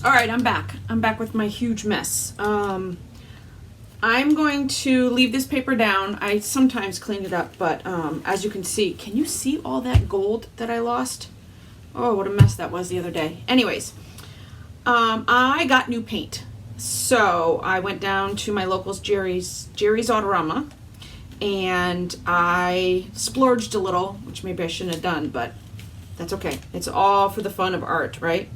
All right, I'm back. I'm back with my huge mess. I'm going to leave this paper down. I sometimes clean it up, but as you can see, can you see all that gold that I lost? Oh, what a mess that was the other day. Anyways, I got new paint. So I went down to my local's Jerry's Autorama, and I splurged a little, which maybe I shouldn't have done, but that's okay. It's all for the fun of art, right?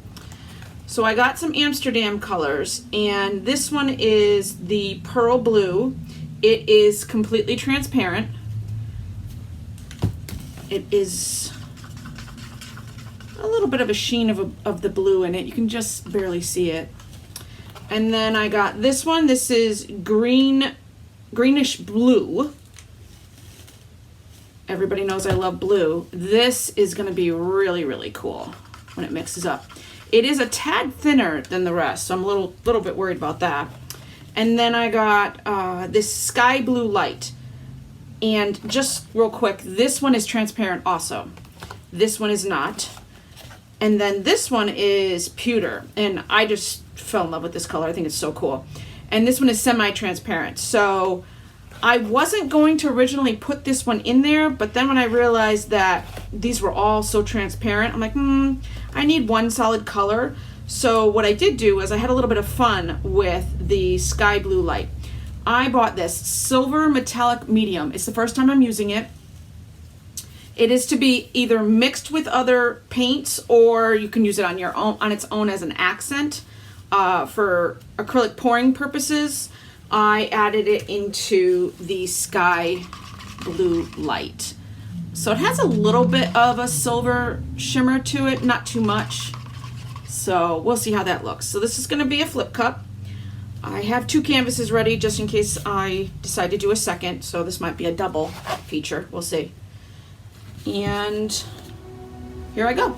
So I got some Amsterdam colors, and this one is the Pearl Blue. It is completely transparent. It is a little bit of a sheen of the blue in it. You can just barely see it. And then I got this one. This is greenish blue. Everybody knows I love blue. This is going to be really, really cool when it mixes up. It is a tad thinner than the rest, so I'm a little bit worried about that. And then I got this sky blue light. And just real quick, this one is transparent also. This one is not. And then this one is pewter. And I just fell in love with this color. I think it's so cool. And this one is semi-transparent. So I wasn't going to originally put this one in there, but then when I realized that these were all so transparent, I'm like, I need one solid color. So what I did do is I had a little bit of fun with the sky blue light. I bought this silver metallic medium. It's the first time I'm using it. It is to be either mixed with other paints, or you can use it on your own, on its own as an accent. For acrylic pouring purposes, I added it into the sky blue light. So it has a little bit of a silver shimmer to it, not too much. So we'll see how that looks. So this is going to be a flip cup. I have 2 canvases ready just in case I decide to do a second. So this might be a double feature. We'll see. And here I go.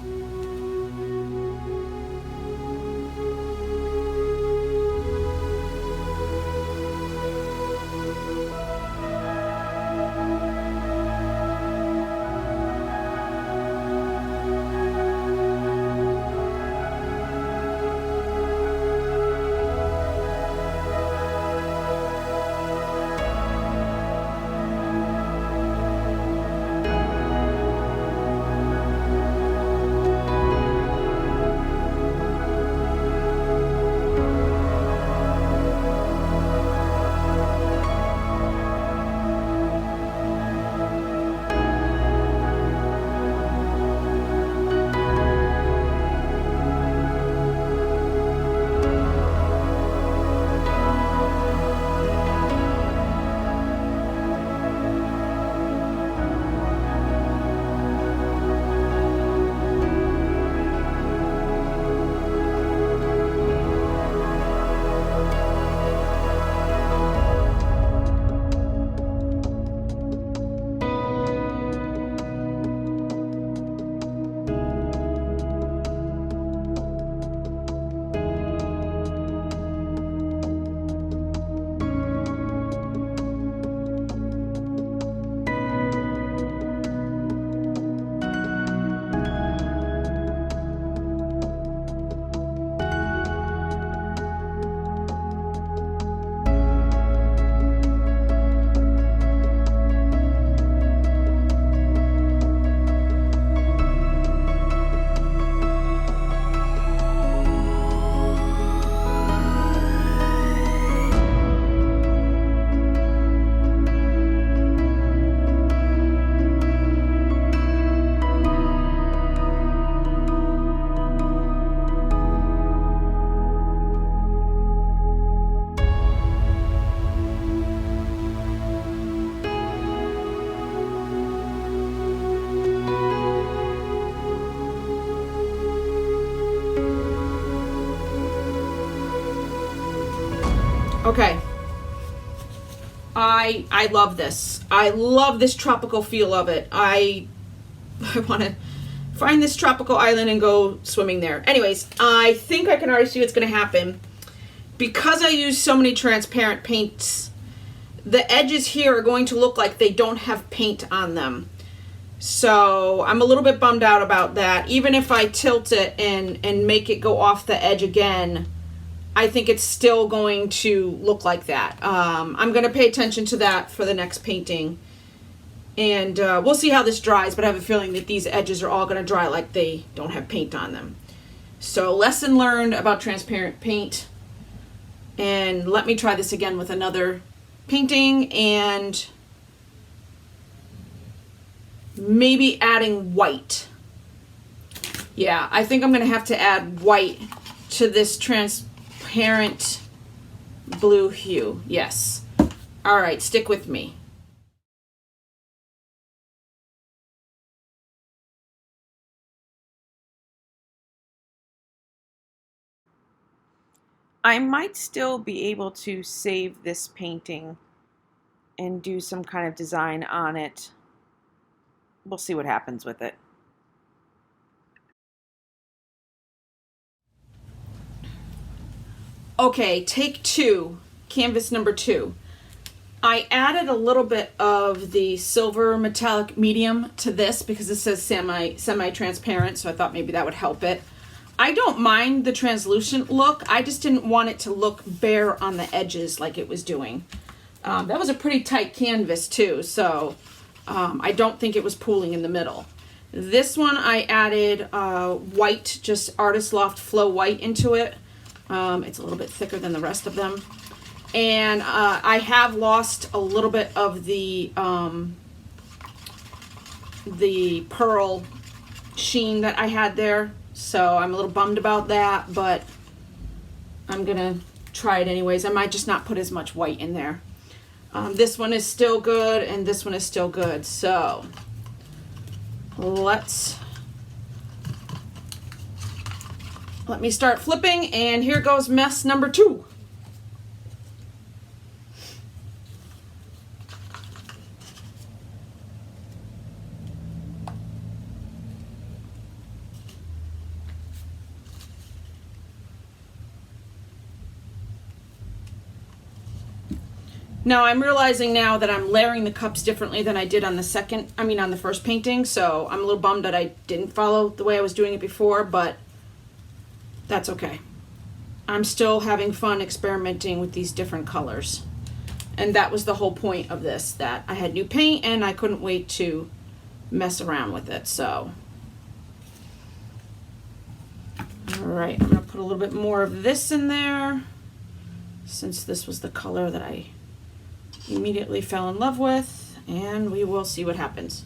Okay. I love this. I love this tropical feel of it. I want to find this tropical island and go swimming there. Anyways, I think I can already see what's going to happen. Because I use so many transparent paints, the edges here are going to look like they don't have paint on them. So I'm a little bit bummed out about that. Even if I tilt it and make it go off the edge again, I think it's still going to look like that. I'm going to pay attention to that for the next painting. And we'll see how this dries, but I have a feeling that these edges are all going to dry like they don't have paint on them. So lesson learned about transparent paint. And let me try this again with another painting and maybe adding white. Yeah, I think I'm going to have to add white to this transparent blue hue. Yes. All right, stick with me. I might still be able to save this painting and do some kind of design on it. We'll see what happens with it. Okay, take 2, canvas number 2. I added a little bit of the silver metallic medium to this because it says semi-transparent, so I thought maybe that would help it. I don't mind the translucent look. I just didn't want it to look bare on the edges like it was doing. That was a pretty tight canvas too, so I don't think it was pooling in the middle. This one I added white, just Artist Loft Flow White into it. It's a little bit thicker than the rest of them. And I have lost a little bit of the pearl sheen that I had there. So I'm a little bummed about that, but I'm gonna try it anyways. I might just not put as much white in there. This one is still good, and this one is still good. So let me start flipping, and here goes mess number 2. Now I'm realizing now that I'm layering the cups differently than I did on the first painting, so I'm a little bummed that I didn't follow the way I was doing it before, but that's okay. I'm still having fun experimenting with these different colors. And that was the whole point of this, that I had new paint and I couldn't wait to mess around with it, so. All right, I'm gonna put a little bit more of this in there, since this was the color that I immediately fell in love with, and we will see what happens.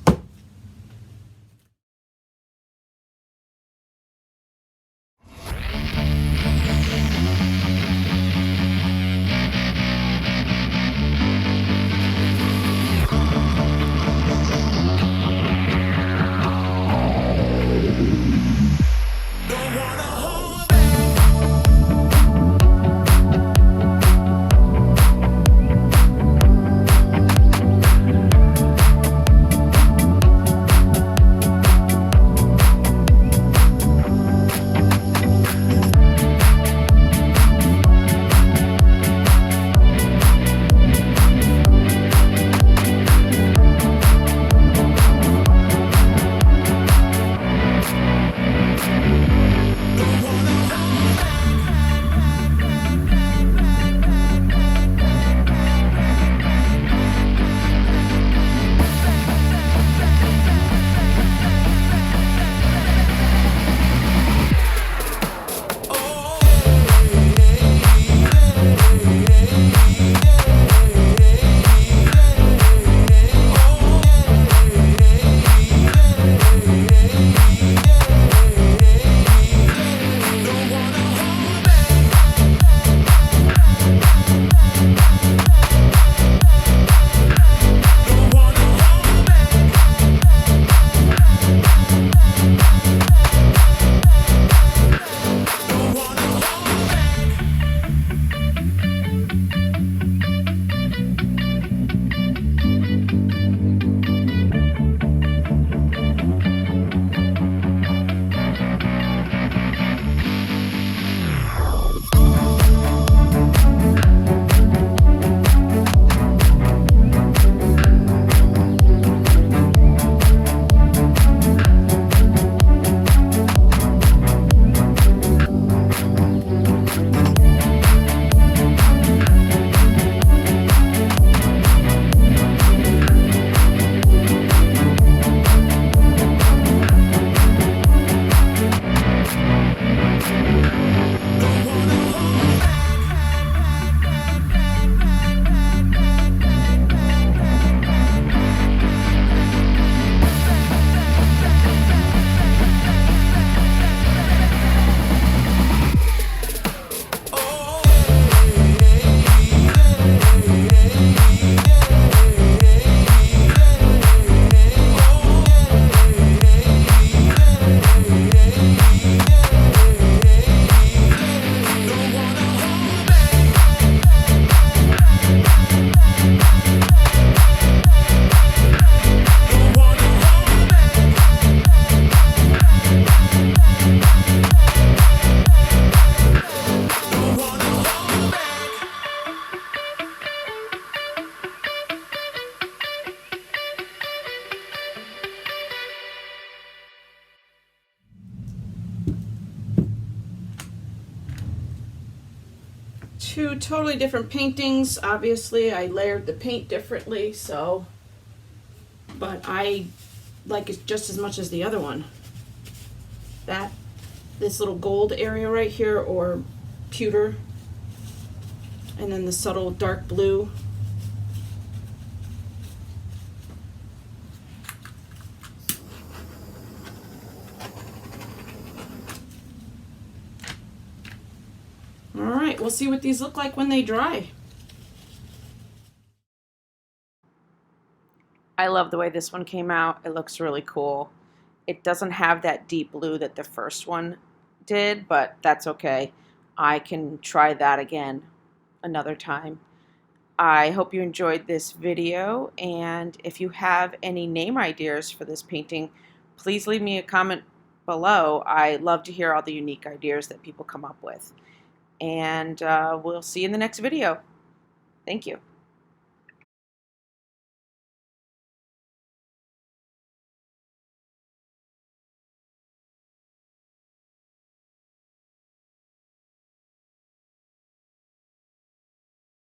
two totally different paintings. Obviously, I layered the paint differently, so, but I like it just as much as the other one. This little gold area right here, or pewter, and then the subtle dark blue. All right, we'll see what these look like when they dry. I love the way this one came out. It looks really cool. It doesn't have that deep blue that the first one did, but that's okay. I can try that again another time. I hope you enjoyed this video, and if you have any name ideas for this painting, please leave me a comment below. I love to hear all the unique ideas that people come up with. And we'll see you in the next video. Thank you.